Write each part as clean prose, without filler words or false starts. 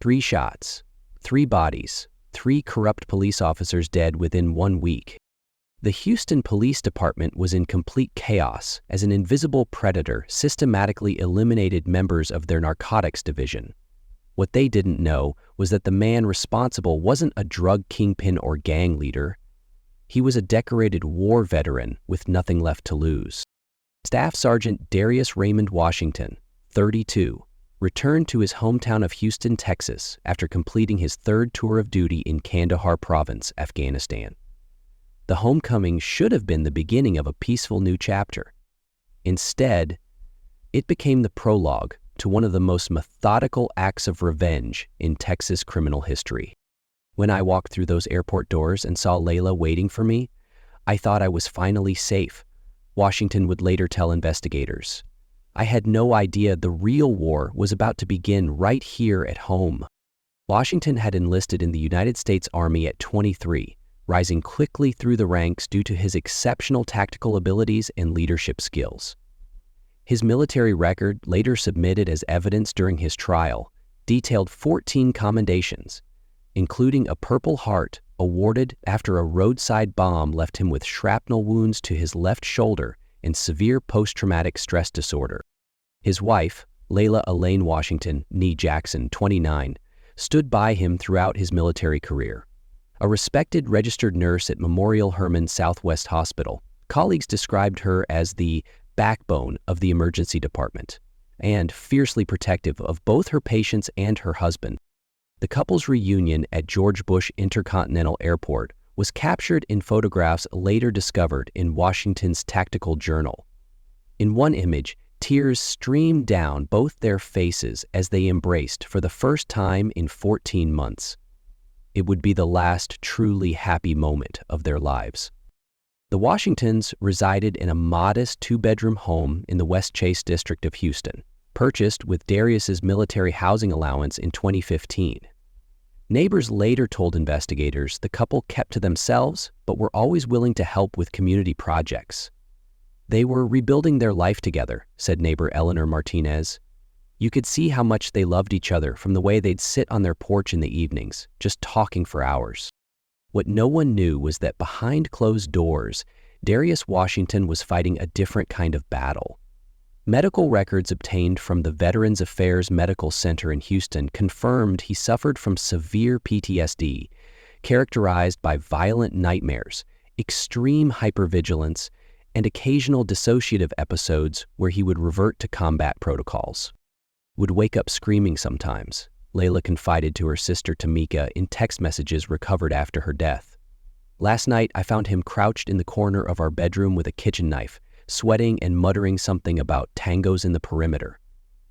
3 shots, 3 bodies, 3 corrupt police officers dead within 1 week. The Houston Police Department was in complete chaos as an invisible predator systematically eliminated members of their narcotics division. What they didn't know was that the man responsible wasn't a drug kingpin or gang leader. He was a decorated war veteran with nothing left to lose. Staff Sergeant Darius Raymond Washington, 32, returned to his hometown of Houston, Texas, after completing his 3rd tour of duty in Kandahar Province, Afghanistan. The homecoming should have been the beginning of a peaceful new chapter. Instead, it became the prologue to one of the most methodical acts of revenge in Texas criminal history. When I walked through those airport doors and saw Layla waiting for me, I thought I was finally safe, Washington would later tell investigators. I had no idea the real war was about to begin right here at home. Washington had enlisted in the United States Army at 23, rising quickly through the ranks due to his exceptional tactical abilities and leadership skills. His military record, later submitted as evidence during his trial, detailed 14 commendations, including a Purple Heart awarded after a roadside bomb left him with shrapnel wounds to his left shoulder and severe post-traumatic stress disorder. His wife, Layla Elaine Washington, née Jackson, 29, stood by him throughout his military career. A respected registered nurse at Memorial Hermann Southwest Hospital, colleagues described her as the backbone of the emergency department and fiercely protective of both her patients and her husband. The couple's reunion at George Bush Intercontinental Airport was captured in photographs later discovered in Washington's tactical journal. In one image, tears streamed down both their faces as they embraced for the first time in 14 months. It would be the last truly happy moment of their lives. The Washingtons resided in a modest 2-bedroom home in the West Chase district of Houston, purchased with Darius's military housing allowance in 2015. Neighbors later told investigators the couple kept to themselves but were always willing to help with community projects. They were rebuilding their life together, said neighbor Eleanor Martinez. You could see how much they loved each other from the way they'd sit on their porch in the evenings, just talking for hours. What no one knew was that behind closed doors, Darius Washington was fighting a different kind of battle. Medical records obtained from the Veterans Affairs Medical Center in Houston confirmed he suffered from severe PTSD, characterized by violent nightmares, extreme hypervigilance, and occasional dissociative episodes where he would revert to combat protocols. Would wake up screaming sometimes, Layla confided to her sister Tamika in text messages recovered after her death. Last night, I found him crouched in the corner of our bedroom with a kitchen knife, sweating and muttering something about tangos in the perimeter.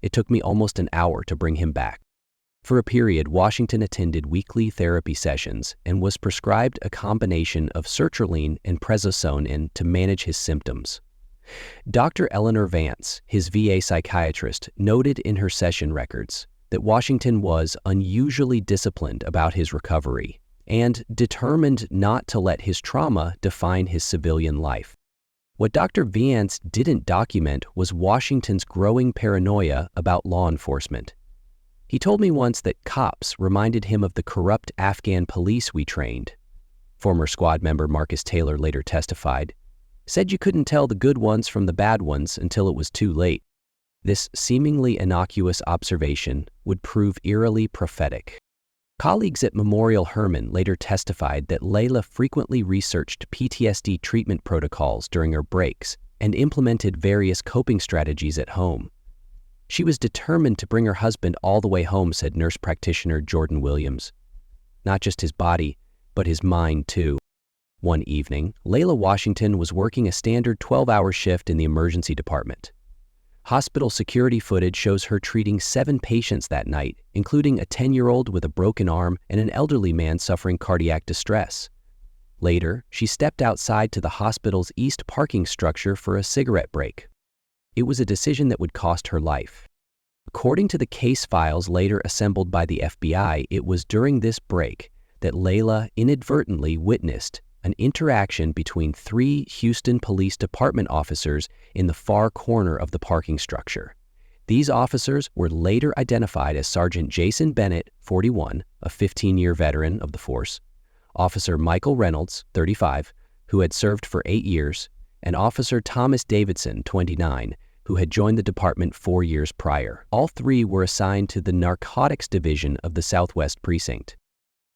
It took me almost an hour to bring him back. For a period, Washington attended weekly therapy sessions and was prescribed a combination of sertraline and prednisone to manage his symptoms. Dr. Eleanor Vance, his VA psychiatrist, noted in her session records that Washington was unusually disciplined about his recovery and determined not to let his trauma define his civilian life. What Dr. Vance didn't document was Washington's growing paranoia about law enforcement. He told me once that cops reminded him of the corrupt Afghan police we trained. Former squad member Marcus Taylor later testified, said you couldn't tell the good ones from the bad ones until it was too late. This seemingly innocuous observation would prove eerily prophetic. Colleagues at Memorial Hermann later testified that Layla frequently researched PTSD treatment protocols during her breaks and implemented various coping strategies at home. She was determined to bring her husband all the way home, said nurse practitioner Jordan Williams. Not just his body, but his mind too. One evening, Layla Washington was working a standard 12-hour shift in the emergency department. Hospital security footage shows her treating 7 patients that night, including a 10-year-old with a broken arm and an elderly man suffering cardiac distress. Later, she stepped outside to the hospital's east parking structure for a cigarette break. It was a decision that would cost her life. According to the case files later assembled by the FBI, it was during this break that Layla inadvertently witnessed an interaction between 3 Houston Police Department officers in the far corner of the parking structure. These officers were later identified as Sergeant Jason Bennett, 41, a 15-year veteran of the force, Officer Michael Reynolds, 35, who had served for 8 years, and Officer Thomas Davidson, 29, who had joined the department 4 years prior. All three were assigned to the Narcotics Division of the Southwest Precinct.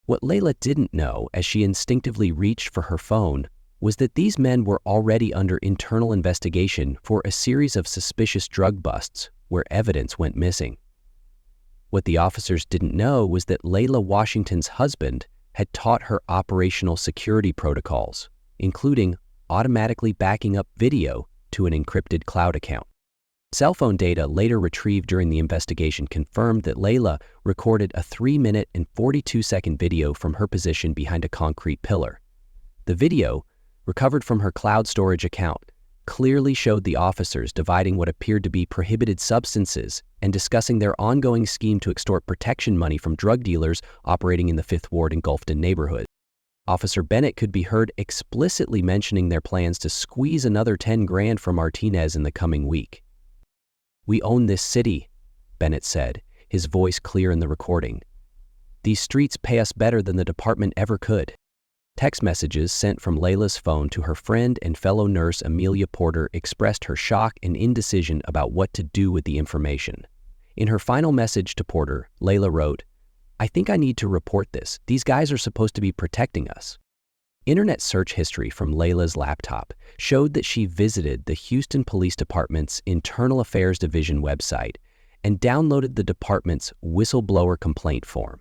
What Layla didn't know as she instinctively reached for her phone was that these men were already under internal investigation for a series of suspicious drug busts where evidence went missing. What the officers didn't know was that Layla Washington's husband had taught her operational security protocols, including automatically backing up video to an encrypted cloud account. Cell phone data later retrieved during the investigation confirmed that Layla recorded a 3-minute and 42-second video from her position behind a concrete pillar. The video, recovered from her cloud storage account, clearly showed the officers dividing what appeared to be prohibited substances and discussing their ongoing scheme to extort protection money from drug dealers operating in the 5th Ward and Gulfton neighborhood. Officer Bennett could be heard explicitly mentioning their plans to squeeze another 10 grand from Martinez in the coming week. "We own this city," Bennett said, his voice clear in the recording. "These streets pay us better than the department ever could." Text messages sent from Layla's phone to her friend and fellow nurse Amelia Porter expressed her shock and indecision about what to do with the information. In her final message to Porter, Layla wrote, "I think I need to report this. These guys are supposed to be protecting us." Internet search history from Layla's laptop showed that she visited the Houston Police Department's Internal Affairs Division website and downloaded the department's whistleblower complaint form.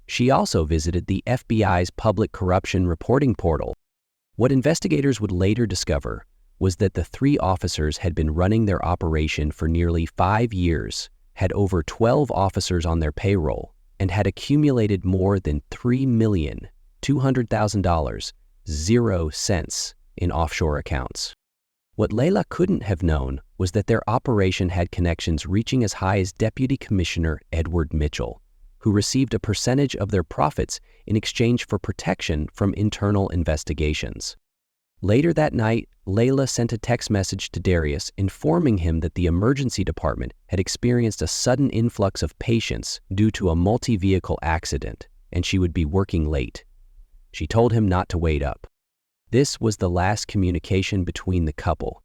She also visited the FBI's Public Corruption Reporting Portal. What investigators would later discover was that the 3 officers had been running their operation for nearly 5 years, had over 12 officers on their payroll, and had accumulated more than $3,200,000, 0 cents, in offshore accounts. What Layla couldn't have known was that their operation had connections reaching as high as Deputy Commissioner Edward Mitchell, who received a percentage of their profits in exchange for protection from internal investigations. Later that night, Layla sent a text message to Darius informing him that the emergency department had experienced a sudden influx of patients due to a multi-vehicle accident, and she would be working late. She told him not to wait up. This was the last communication between the couple.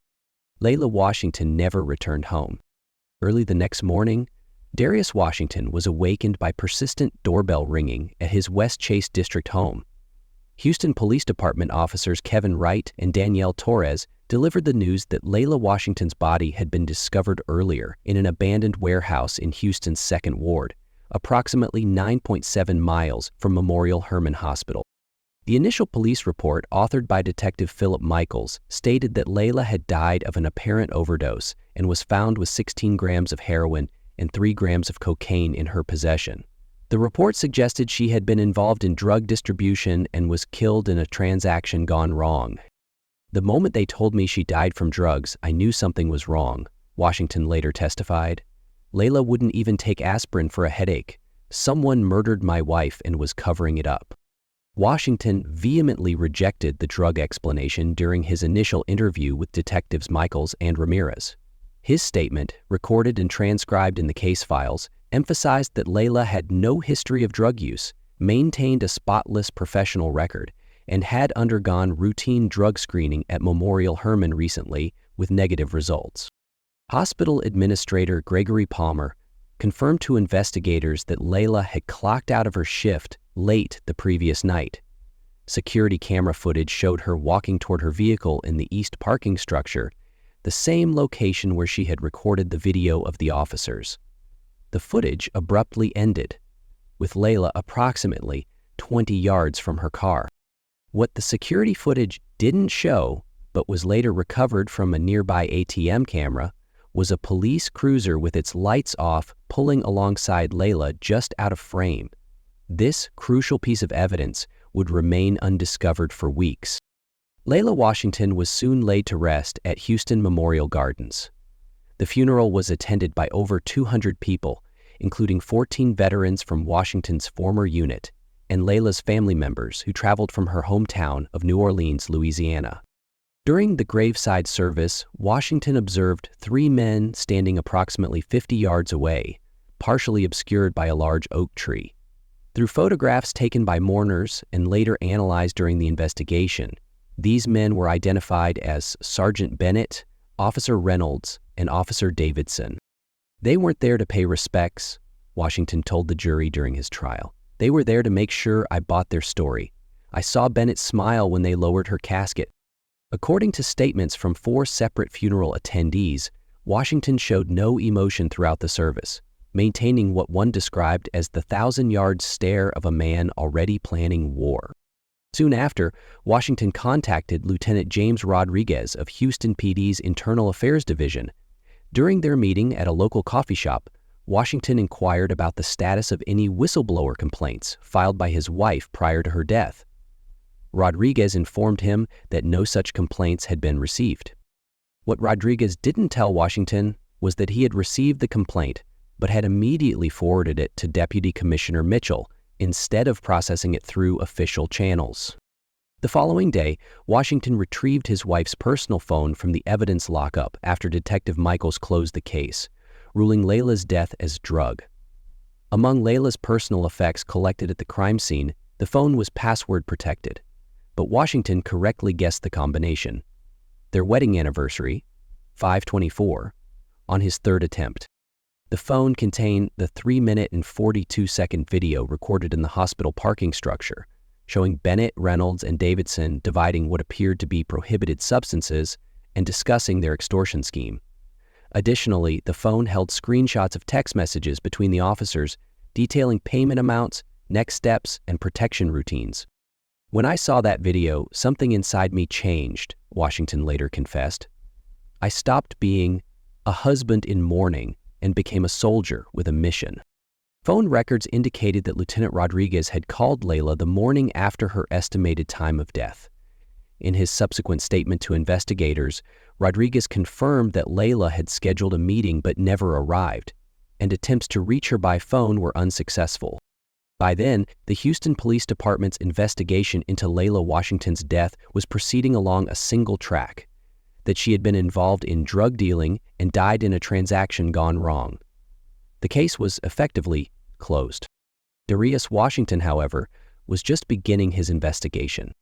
Layla Washington never returned home. Early the next morning, Darius Washington was awakened by persistent doorbell ringing at his West Chase District home. Houston Police Department officers Kevin Wright and Danielle Torres delivered the news that Layla Washington's body had been discovered earlier in an abandoned warehouse in Houston's 2nd Ward, approximately 9.7 miles from Memorial Hermann Hospital. The initial police report, authored by Detective Philip Michaels, stated that Layla had died of an apparent overdose and was found with 16 grams of heroin and 3 grams of cocaine in her possession. The report suggested she had been involved in drug distribution and was killed in a transaction gone wrong. "The moment they told me she died from drugs, I knew something was wrong," Washington later testified. "Layla wouldn't even take aspirin for a headache. Someone murdered my wife and was covering it up." Washington vehemently rejected the drug explanation during his initial interview with Detectives Michaels and Ramirez. His statement, recorded and transcribed in the case files, emphasized that Layla had no history of drug use, maintained a spotless professional record, and had undergone routine drug screening at Memorial Hermann recently with negative results. Hospital Administrator Gregory Palmer confirmed to investigators that Layla had clocked out of her shift late the previous night. Security camera footage showed her walking toward her vehicle in the east parking structure, the same location where she had recorded the video of the officers. The footage abruptly ended, with Layla approximately 20 yards from her car. What the security footage didn't show, but was later recovered from a nearby ATM camera, was a police cruiser with its lights off pulling alongside Layla just out of frame. This crucial piece of evidence would remain undiscovered for weeks. Layla Washington was soon laid to rest at Houston Memorial Gardens. The funeral was attended by over 200 people, including 14 veterans from Washington's former unit and Layla's family members who traveled from her hometown of New Orleans, Louisiana. During the graveside service, Washington observed 3 men standing approximately 50 yards away, partially obscured by a large oak tree. Through photographs taken by mourners and later analyzed during the investigation, these men were identified as Sergeant Bennett, Officer Reynolds, and Officer Davidson. They weren't there to pay respects, Washington told the jury during his trial. They were there to make sure I bought their story. I saw Bennett smile when they lowered her casket. According to statements from 4 separate funeral attendees, Washington showed no emotion throughout the service, maintaining what one described as the 1,000-yard stare of a man already planning war. Soon after, Washington contacted Lieutenant James Rodriguez of Houston PD's Internal Affairs Division. During their meeting at a local coffee shop, Washington inquired about the status of any whistleblower complaints filed by his wife prior to her death. Rodriguez informed him that no such complaints had been received. What Rodriguez didn't tell Washington was that he had received the complaint, but had immediately forwarded it to Deputy Commissioner Mitchell instead of processing it through official channels. The following day, Washington retrieved his wife's personal phone from the evidence lockup after Detective Michaels closed the case, ruling Layla's death as drug. Among Layla's personal effects collected at the crime scene, the phone was password protected, but Washington correctly guessed the combination. Their wedding anniversary, 5/24, on his 3rd attempt. The phone contained the 3-minute and 42-second video recorded in the hospital parking structure, showing Bennett, Reynolds, and Davidson dividing what appeared to be prohibited substances and discussing their extortion scheme. Additionally, the phone held screenshots of text messages between the officers detailing payment amounts, next steps, and protection routines. When I saw that video, something inside me changed, Washington later confessed. I stopped being a husband in mourning and became a soldier with a mission. Phone records indicated that Lieutenant Rodriguez had called Layla the morning after her estimated time of death. In his subsequent statement to investigators, Rodriguez confirmed that Layla had scheduled a meeting but never arrived, and attempts to reach her by phone were unsuccessful. By then, the Houston Police Department's investigation into Layla Washington's death was proceeding along a single track: that she had been involved in drug dealing and died in a transaction gone wrong. The case was effectively closed. Darius Washington, however, was just beginning his investigation.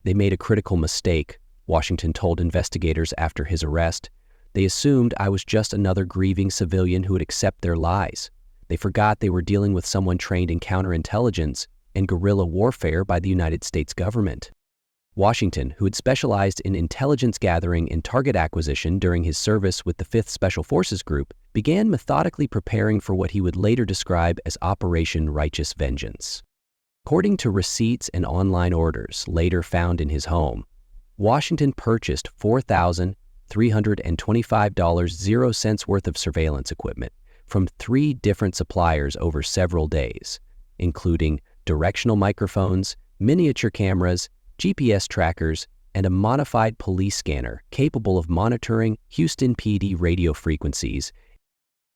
They made a critical mistake, Washington told investigators after his arrest. They assumed I was just another grieving civilian who would accept their lies. They forgot they were dealing with someone trained in counterintelligence and guerrilla warfare by the United States government. Washington, who had specialized in intelligence gathering and target acquisition during his service with the 5th Special Forces Group, began methodically preparing for what he would later describe as Operation Righteous Vengeance. According to receipts and online orders later found in his home, Washington purchased $4,325.00 worth of surveillance equipment from 3 different suppliers over several days, including directional microphones, miniature cameras, GPS trackers, and a modified police scanner capable of monitoring Houston PD radio frequencies.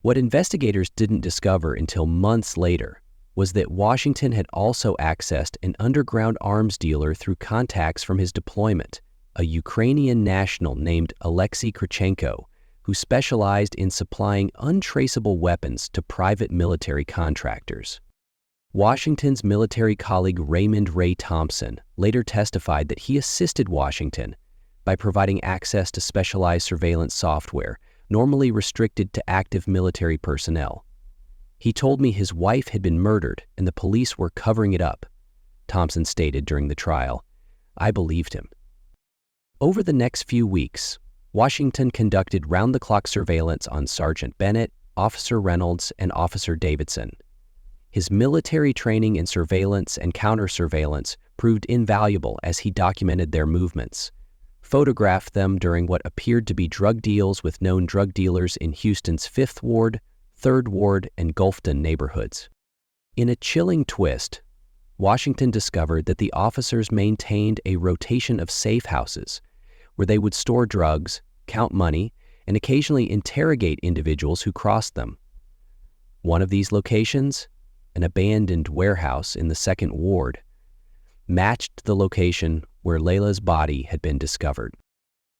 What investigators didn't discover until months later was that Washington had also accessed an underground arms dealer through contacts from his deployment, a Ukrainian national named Alexei Krichenko, who specialized in supplying untraceable weapons to private military contractors. Washington's military colleague Raymond Ray Thompson later testified that he assisted Washington by providing access to specialized surveillance software normally restricted to active military personnel. He told me his wife had been murdered and the police were covering it up, Thompson stated during the trial. I believed him. Over the next few weeks, Washington conducted round-the-clock surveillance on Sergeant Bennett, Officer Reynolds, and Officer Davidson. His military training in surveillance and counter-surveillance proved invaluable as he documented their movements, photographed them during what appeared to be drug deals with known drug dealers in Houston's 5th Ward, 3rd Ward, and Gulfton neighborhoods. In a chilling twist, Washington discovered that the officers maintained a rotation of safe houses where they would store drugs, count money, and occasionally interrogate individuals who crossed them. One of these locations, an abandoned warehouse in the 2nd Ward, matched the location where Layla's body had been discovered.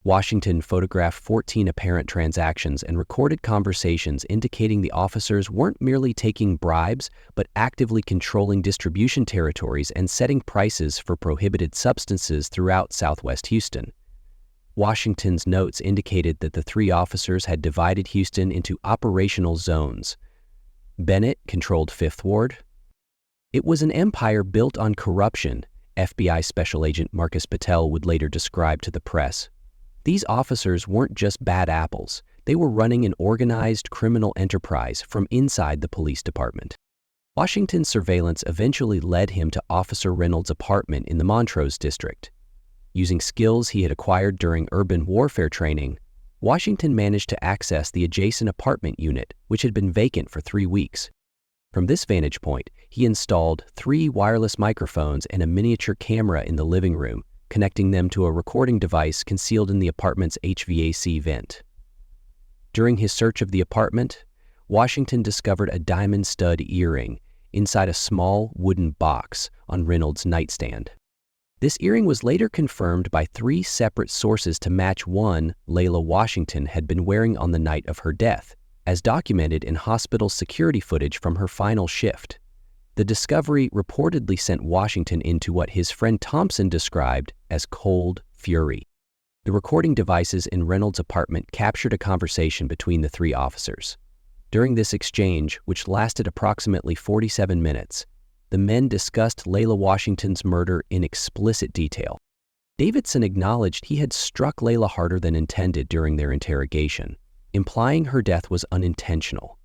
Washington photographed 14 apparent transactions and recorded conversations indicating the officers weren't merely taking bribes, but actively controlling distribution territories and setting prices for prohibited substances throughout Southwest Houston. Washington's notes indicated that the three officers had divided Houston into operational zones. Bennett controlled Fifth Ward. It was an empire built on corruption, FBI Special Agent Marcus Patel would later describe to the press. These officers weren't just bad apples, they were running an organized criminal enterprise from inside the police department. Washington's surveillance eventually led him to Officer Reynolds' apartment in the Montrose district. Using skills he had acquired during urban warfare training, Washington managed to access the adjacent apartment unit, which had been vacant for 3 weeks. From this vantage point, he installed 3 wireless microphones and a miniature camera in the living room, connecting them to a recording device concealed in the apartment's HVAC vent. During his search of the apartment, Washington discovered a diamond stud earring inside a small wooden box on Reynolds' nightstand. This earring was later confirmed by 3 separate sources to match one Layla Washington had been wearing on the night of her death, as documented in hospital security footage from her final shift. The discovery reportedly sent Washington into what his friend Thompson described as cold fury. The recording devices in Reynolds' apartment captured a conversation between the 3 officers. During this exchange, which lasted approximately 47 minutes, the men discussed Layla Washington's murder in explicit detail. Davidson acknowledged he had struck Layla harder than intended during their interrogation, implying her death was unintentional.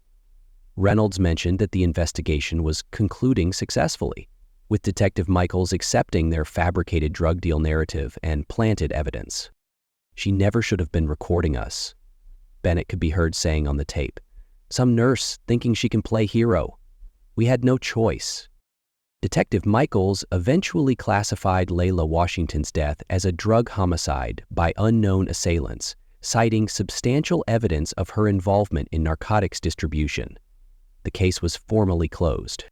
Reynolds mentioned that the investigation was concluding successfully, with Detective Michaels accepting their fabricated drug deal narrative and planted evidence. "She never should have been recording us," Bennett could be heard saying on the tape. "Some nurse thinking she can play hero. We had no choice." Detective Michaels eventually classified Layla Washington's death as a drug homicide by unknown assailants, citing substantial evidence of her involvement in narcotics distribution. The case was formally closed.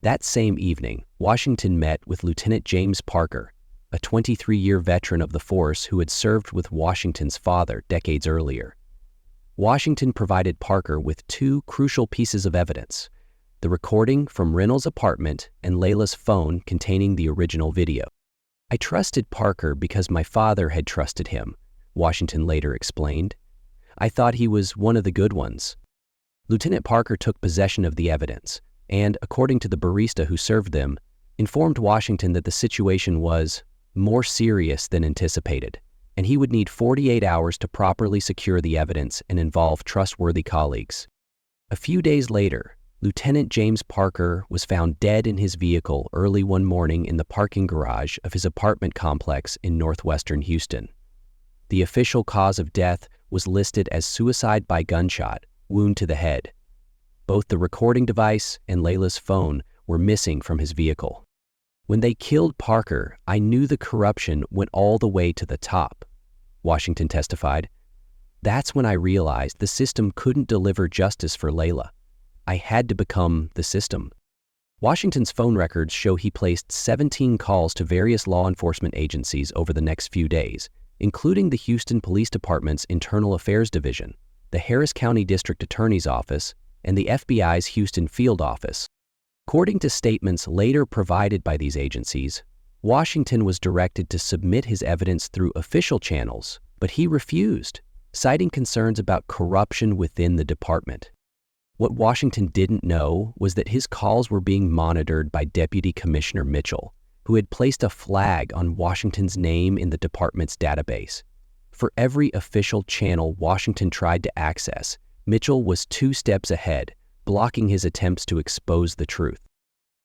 That same evening, Washington met with Lieutenant James Parker, a 23-year veteran of the force who had served with Washington's father decades earlier. Washington provided Parker with 2 crucial pieces of evidence: the recording from Reynolds' apartment and Layla's phone containing the original video. "I trusted Parker because my father had trusted him," Washington later explained. "I thought he was one of the good ones." Lieutenant Parker took possession of the evidence and, according to the barista who served them, informed Washington that the situation was more serious than anticipated, and he would need 48 hours to properly secure the evidence and involve trustworthy colleagues. A few days later, Lieutenant James Parker was found dead in his vehicle early one morning in the parking garage of his apartment complex in northwestern Houston. The official cause of death was listed as suicide by gunshot, wound to the head. Both the recording device and Layla's phone were missing from his vehicle. "When they killed Parker, I knew the corruption went all the way to the top," Washington testified. "That's when I realized the system couldn't deliver justice for Layla. I had to become the system." Washington's phone records show he placed 17 calls to various law enforcement agencies over the next few days, including the Houston Police Department's Internal Affairs Division, the Harris County District Attorney's Office, and the FBI's Houston Field Office. According to statements later provided by these agencies, Washington was directed to submit his evidence through official channels, but he refused, citing concerns about corruption within the department. What Washington didn't know was that his calls were being monitored by Deputy Commissioner Mitchell, who had placed a flag on Washington's name in the department's database. For every official channel Washington tried to access, Mitchell was 2 steps ahead, blocking his attempts to expose the truth.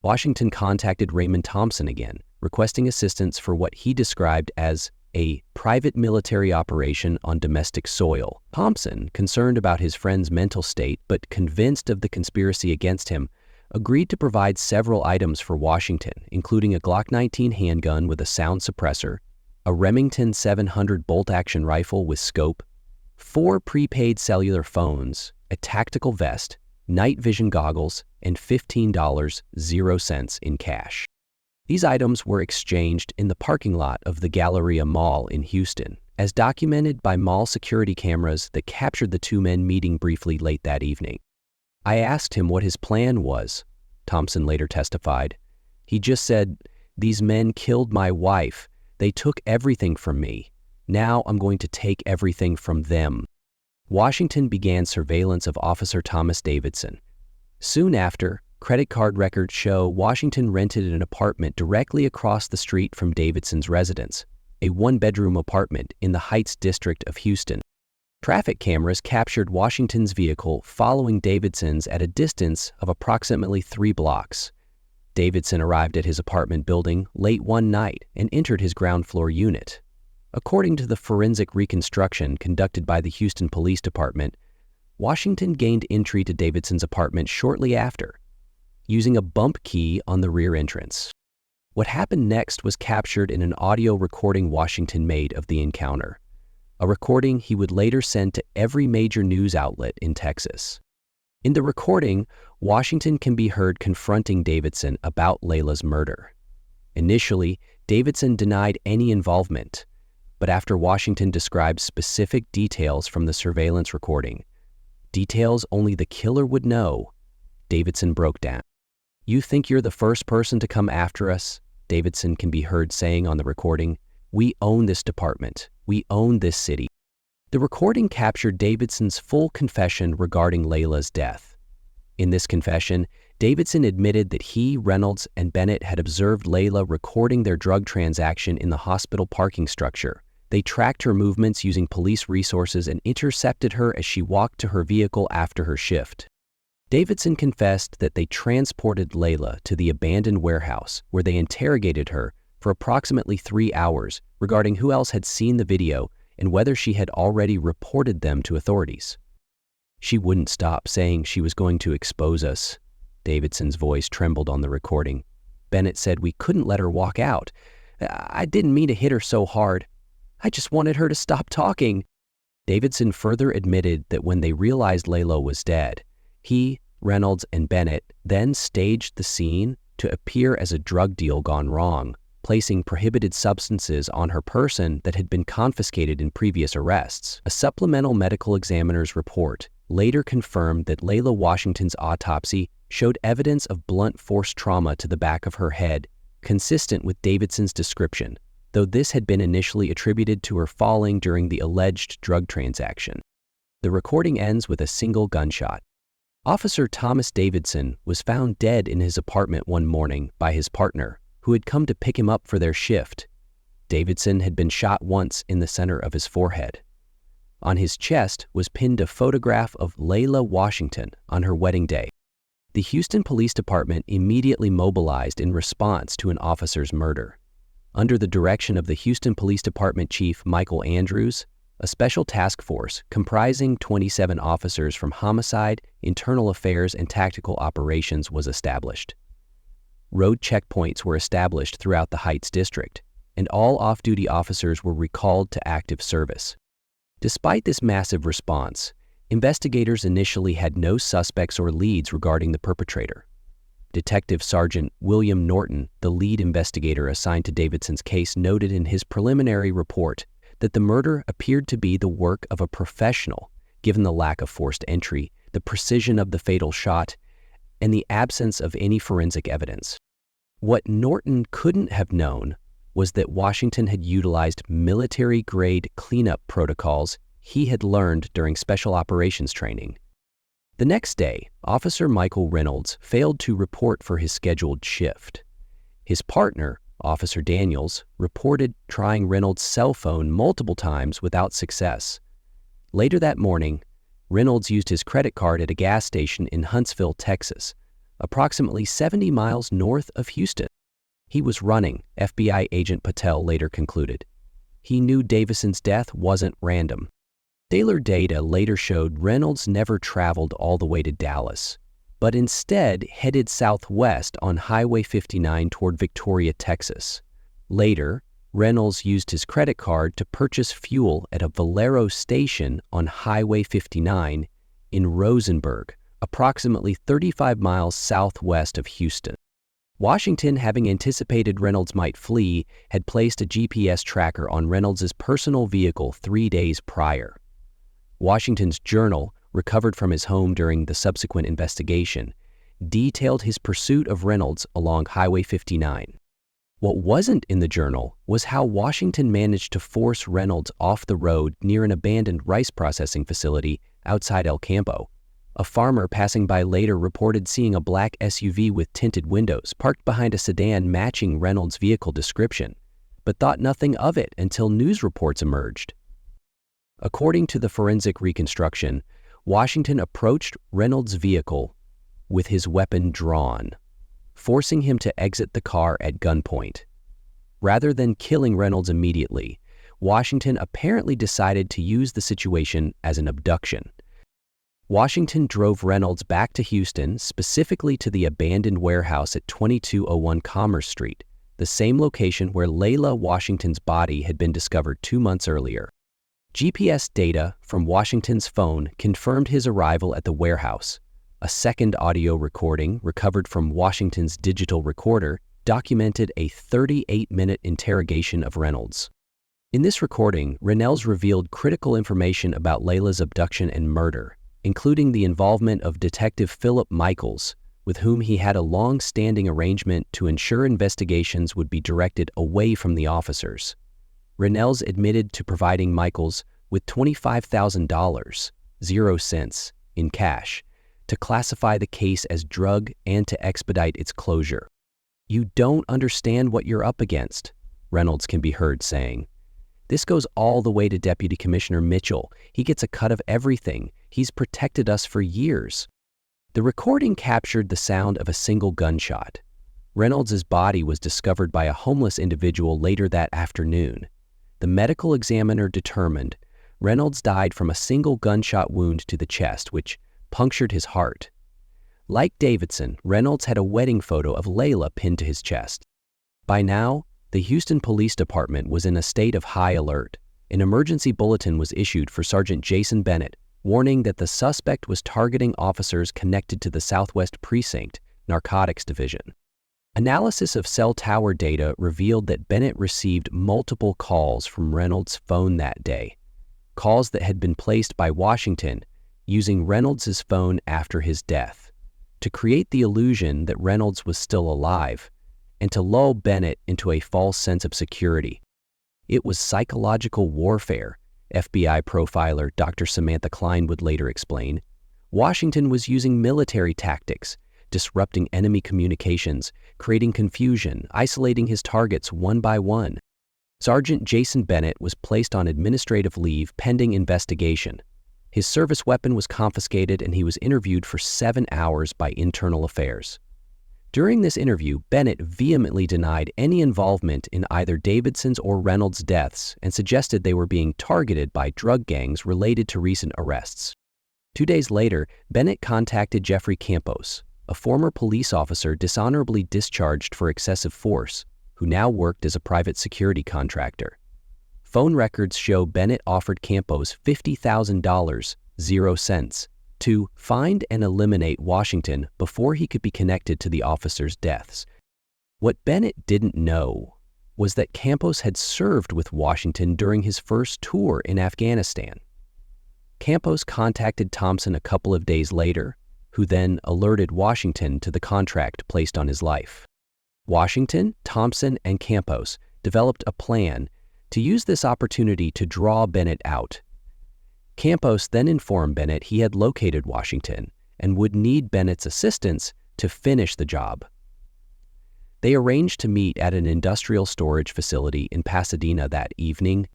Washington contacted Raymond Thompson again, requesting assistance for what he described as a private military operation on domestic soil. Thompson, concerned about his friend's mental state but convinced of the conspiracy against him, agreed to provide several items for Washington, including a Glock 19 handgun with a sound suppressor, a Remington 700 bolt-action rifle with scope, 4 prepaid cellular phones, a tactical vest, night vision goggles, and $15.00 in cash. These items were exchanged in the parking lot of the Galleria Mall in Houston, as documented by mall security cameras that captured the two men meeting briefly late that evening. I asked him what his plan was, Thompson later testified. He just said, "These men killed my wife. They took everything from me. Now I'm going to take everything from them." Washington began surveillance of Officer Thomas Davidson. Soon after, credit card records show Washington rented an apartment directly across the street from Davidson's residence, a one-bedroom apartment in the Heights district of Houston. Traffic cameras captured Washington's vehicle following Davidson's at a distance of approximately 3 blocks. Davidson arrived at his apartment building late one night and entered his ground floor unit. According to the forensic reconstruction conducted by the Houston Police Department, Washington gained entry to Davidson's apartment shortly after, using a bump key on the rear entrance. What happened next was captured in an audio recording Washington made of the encounter, a recording he would later send to every major news outlet in Texas. In the recording, Washington can be heard confronting Davidson about Layla's murder. Initially, Davidson denied any involvement, but after Washington described specific details from the surveillance recording, details only the killer would know, Davidson broke down. "You think you're the first person to come after us?" Davidson can be heard saying on the recording. "We own this department. We own this city." The recording captured Davidson's full confession regarding Layla's death. In this confession, Davidson admitted that he, Reynolds, and Bennett had observed Layla recording their drug transaction in the hospital parking structure. They tracked her movements using police resources and intercepted her as she walked to her vehicle after her shift. Davidson confessed that they transported Layla to the abandoned warehouse where they interrogated her for approximately 3 hours regarding who else had seen the video and whether she had already reported them to authorities. "She wouldn't stop saying she was going to expose us." Davidson's voice trembled on the recording. Bennett said, "We couldn't let her walk out. I didn't mean to hit her so hard. I just wanted her to stop talking." Davidson further admitted that when they realized Layla was dead, he, Reynolds, and Bennett then staged the scene to appear as a drug deal gone wrong, placing prohibited substances on her person that had been confiscated in previous arrests. A supplemental medical examiner's report later confirmed that Layla Washington's autopsy showed evidence of blunt force trauma to the back of her head, consistent with Davidson's description, though this had been initially attributed to her falling during the alleged drug transaction. The recording ends with a single gunshot. Officer Thomas Davidson was found dead in his apartment one morning by his partner, who had come to pick him up for their shift. Davidson had been shot once in the center of his forehead. On his chest was pinned a photograph of Layla Washington on her wedding day. The Houston Police Department immediately mobilized in response to an officer's murder. Under the direction of the Houston Police Department Chief Michael Andrews, a special task force comprising 27 officers from homicide, internal affairs, and tactical operations was established. Road checkpoints were established throughout the Heights district, and all off-duty officers were recalled to active service. Despite this massive response, investigators initially had no suspects or leads regarding the perpetrator. Detective Sergeant William Norton, the lead investigator assigned to Davidson's case, noted in his preliminary report that the murder appeared to be the work of a professional, given the lack of forced entry, the precision of the fatal shot, and the absence of any forensic evidence. What Norton couldn't have known was that Washington had utilized military-grade cleanup protocols he had learned during special operations training. The next day, Officer Michael Reynolds failed to report for his scheduled shift. His partner, Officer Daniels, reported trying Reynolds' cell phone multiple times without success. Later that morning, Reynolds used his credit card at a gas station in Huntsville, Texas, approximately 70 miles north of Houston. He was running, FBI agent Patel later concluded. He knew Davidson's death wasn't random. Taylor data later showed Reynolds never traveled all the way to Dallas, but instead headed southwest on Highway 59 toward Victoria, Texas. Later, Reynolds used his credit card to purchase fuel at a Valero station on Highway 59 in Rosenberg, approximately 35 miles southwest of Houston. Washington, having anticipated Reynolds might flee, had placed a GPS tracker on Reynolds's personal vehicle 3 days prior. Washington's journal, recovered from his home during the subsequent investigation, detailed his pursuit of Reynolds along Highway 59. What wasn't in the journal was how Washington managed to force Reynolds off the road near an abandoned rice processing facility outside El Campo. A farmer passing by later reported seeing a black SUV with tinted windows parked behind a sedan matching Reynolds' vehicle description, but thought nothing of it until news reports emerged. According to the forensic reconstruction, Washington approached Reynolds' vehicle with his weapon drawn, forcing him to exit the car at gunpoint. Rather than killing Reynolds immediately, Washington apparently decided to use the situation as an abduction. Washington drove Reynolds back to Houston, specifically to the abandoned warehouse at 2201 Commerce Street, the same location where Layla Washington's body had been discovered 2 months earlier. GPS data from Washington's phone confirmed his arrival at the warehouse. A second audio recording, recovered from Washington's digital recorder, documented a 38-minute interrogation of Reynolds. In this recording, Reynolds revealed critical information about Layla's abduction and murder, including the involvement of Detective Philip Michaels, with whom he had a long-standing arrangement to ensure investigations would be directed away from the officers. Reynolds admitted to providing Michaels with $25,000, 0 cents, in cash, to classify the case as drug and to expedite its closure. "You don't understand what you're up against," Reynolds can be heard saying. "This goes all the way to Deputy Commissioner Mitchell. He gets a cut of everything. He's protected us for years." The recording captured the sound of a single gunshot. Reynolds' body was discovered by a homeless individual later that afternoon. The medical examiner determined Reynolds died from a single gunshot wound to the chest, which punctured his heart. Like Davidson, Reynolds had a wedding photo of Layla pinned to his chest. By now, the Houston Police Department was in a state of high alert. An emergency bulletin was issued for Sergeant Jason Bennett, warning that the suspect was targeting officers connected to the Southwest Precinct Narcotics Division. Analysis of cell tower data revealed that Bennett received multiple calls from Reynolds' phone that day, calls that had been placed by Washington using Reynolds' phone after his death, to create the illusion that Reynolds was still alive and to lull Bennett into a false sense of security. It was psychological warfare, FBI profiler Dr. Samantha Klein would later explain. Washington was using military tactics, disrupting enemy communications, creating confusion, isolating his targets one by one. Sergeant Jason Bennett was placed on administrative leave pending investigation. His service weapon was confiscated and he was interviewed for 7 hours by Internal Affairs. During this interview, Bennett vehemently denied any involvement in either Davidson's or Reynolds' deaths and suggested they were being targeted by drug gangs related to recent arrests. 2 days later, Bennett contacted Jeffrey Campos, a former police officer dishonorably discharged for excessive force, who now worked as a private security contractor. Phone records show Bennett offered Campos $50,000, 0 cents, to find and eliminate Washington before he could be connected to the officers' deaths. What Bennett didn't know was that Campos had served with Washington during his first tour in Afghanistan. Campos contacted Thompson a couple of days later, who then alerted Washington to the contract placed on his life. Washington, Thompson, and Campos developed a plan to use this opportunity to draw Bennett out. Campos then informed Bennett he had located Washington and would need Bennett's assistance to finish the job. They arranged to meet at an industrial storage facility in Pasadena that evening.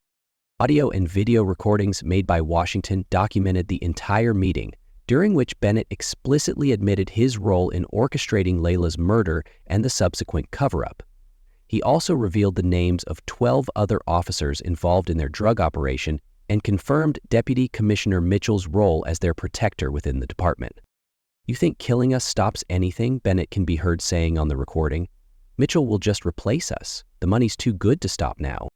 Audio and video recordings made by Washington documented the entire meeting, during which Bennett explicitly admitted his role in orchestrating Layla's murder and the subsequent cover-up. He also revealed the names of 12 other officers involved in their drug operation and confirmed Deputy Commissioner Mitchell's role as their protector within the department. "You think killing us stops anything?" Bennett can be heard saying on the recording. "Mitchell will just replace us. The money's too good to stop now."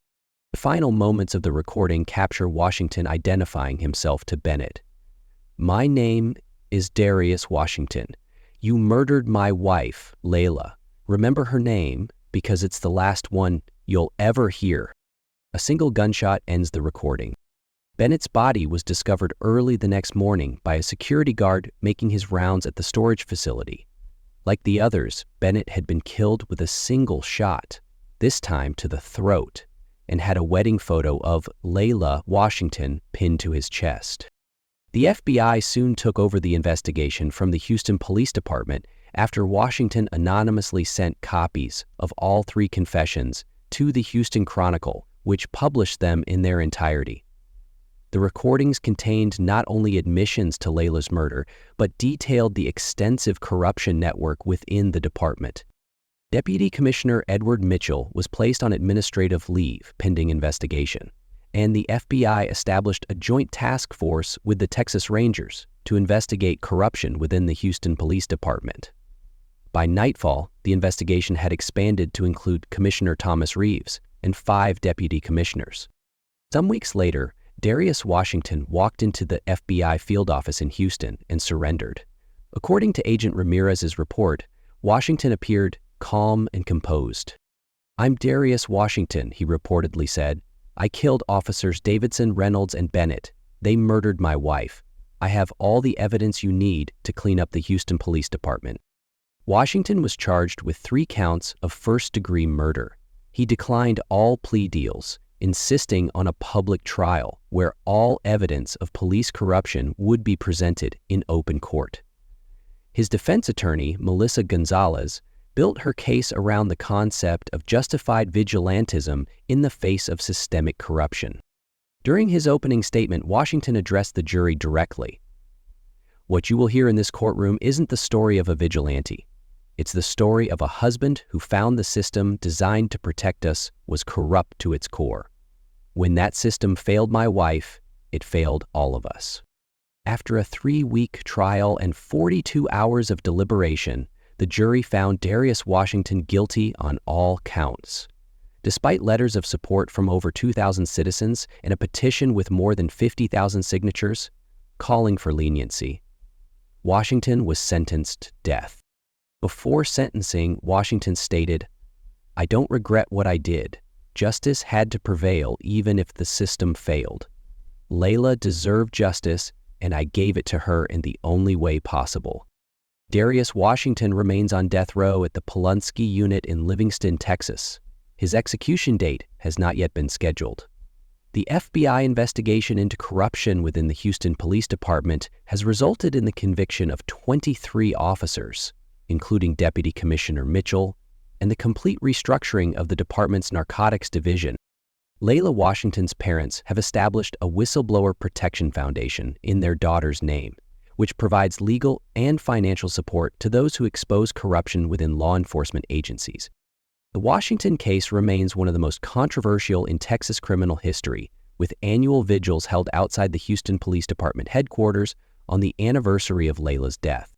The final moments of the recording capture Washington identifying himself to Bennett. "My name is Darius Washington. You murdered my wife, Layla. Remember her name because it's the last one you'll ever hear. A single gunshot ends the recording. Bennett's body was discovered early the next morning by a security guard making his rounds at the storage facility. Like the others, Bennett had been killed with a single shot, this time to the throat, and had a wedding photo of Layla Washington pinned to his chest. The FBI soon took over the investigation from the Houston Police Department after Washington anonymously sent copies of all 3 confessions to the Houston Chronicle, which published them in their entirety. The recordings contained not only admissions to Layla's murder, but detailed the extensive corruption network within the department. Deputy Commissioner Edward Mitchell was placed on administrative leave pending investigation, and the FBI established a joint task force with the Texas Rangers to investigate corruption within the Houston Police Department. By nightfall, the investigation had expanded to include Commissioner Thomas Reeves and 5 deputy commissioners. Some weeks later, Darius Washington walked into the FBI field office in Houston and surrendered. According to Agent Ramirez's report, Washington appeared calm and composed. "I'm Darius Washington," he reportedly said. "I killed officers Davidson, Reynolds, and Bennett. They murdered my wife. I have all the evidence you need to clean up the Houston Police Department." Washington was charged with 3 counts of first-degree murder. He declined all plea deals, insisting on a public trial where all evidence of police corruption would be presented in open court. His defense attorney, Melissa Gonzalez, built her case around the concept of justified vigilantism in the face of systemic corruption. During his opening statement, Washington addressed the jury directly. "What you will hear in this courtroom isn't the story of a vigilante. It's the story of a husband who found the system designed to protect us was corrupt to its core. When that system failed my wife, it failed all of us." After a 3-week trial and 42 hours of deliberation, the jury found Darius Washington guilty on all counts. Despite letters of support from over 2,000 citizens and a petition with more than 50,000 signatures calling for leniency, Washington was sentenced to death. Before sentencing, Washington stated, "I don't regret what I did. Justice had to prevail even if the system failed. Layla deserved justice, and I gave it to her in the only way possible." Darius Washington remains on death row at the Polunsky unit in Livingston, Texas. His execution date has not yet been scheduled. The FBI investigation into corruption within the Houston Police Department has resulted in the conviction of 23 officers, including Deputy Commissioner Mitchell, and the complete restructuring of the department's narcotics division. Layla Washington's parents have established a whistleblower protection foundation in their daughter's name, which provides legal and financial support to those who expose corruption within law enforcement agencies. The Washington case remains one of the most controversial in Texas criminal history, with annual vigils held outside the Houston Police Department headquarters on the anniversary of Layla's death.